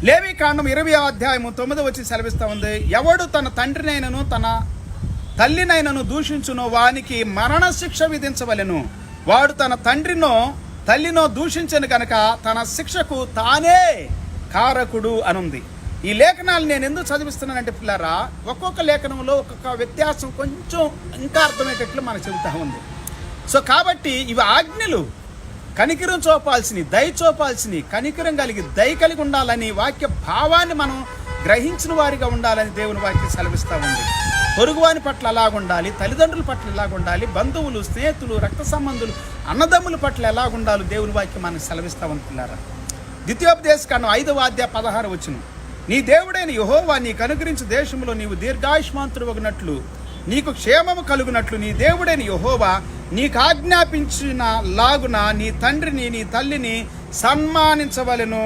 లేవీకాండం 20:9 సెలవిస్తా ఉంది, ఎవడు తన తండ్రినైనను తన తల్లినైనను దూషించునో వానికి మరణశిక్ష విధించవలెను. వాడు తన తండ్రినో తల్లినో దూషించను కనుక తన శిక్షకు తానే కారకుడు అనుంది. ఈ లేఖనాలు నేను ఎందుకు చదివిస్తున్నానంటే పిల్లారా, ఒక్కొక్క లేఖనంలో ఒక్కొక్క వ్యత్యాసం కొంచెం ఇంకా అర్థమయ్యేటట్లు మనకు చెబుతా ఉంది. సో కాబట్టి ఇవి ఆజ్ఞలు, కనికరం చూపాల్సినవి, దయ చూపాల్సినవి, కనికరం కలిగి దయ కలిగి ఉండాలని, వాక్య భావాన్ని మనం గ్రహించిన వారిగా ఉండాలని దేవుని వాక్యం సెలవిస్తూ ఉంది. పొరుగువాని పట్ల ఎలాగుండాలి, తల్లిదండ్రుల పట్ల ఎలాగుండాలి, బంధువులు, స్నేహితులు, రక్త సంబంధులు, అన్నదమ్ముల పట్ల ఎలాగుండాలి దేవుని వాక్యం మనకు సెలవిస్తూ ఉంటున్నారా. ద్వితీయోపదేశకాండం 5:16 నీ దేవుడైన యెహోవా నీకు అనుగ్రహించు దేశంలో నీవు దీర్ఘాయుష్మాంతుడగునట్లు నీకు క్షేమము కలుగునట్లు నీ దేవుడైన యెహోవా నీకు ఆజ్ఞాపించిన లాగున నీ తండ్రిని నీ తల్లిని సన్మానించవలెను.